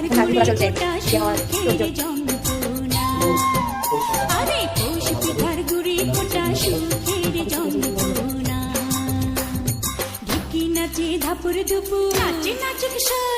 পিঠার গুড়ি ফোটা সুখের যন্ত্রণা, আরে পৌষ পিঠার গুড়ি ফোটা সুখের যন্ত্রণা। ঢুকি নাচে ধাপুর ধুপুর, নাচে নাচুক সব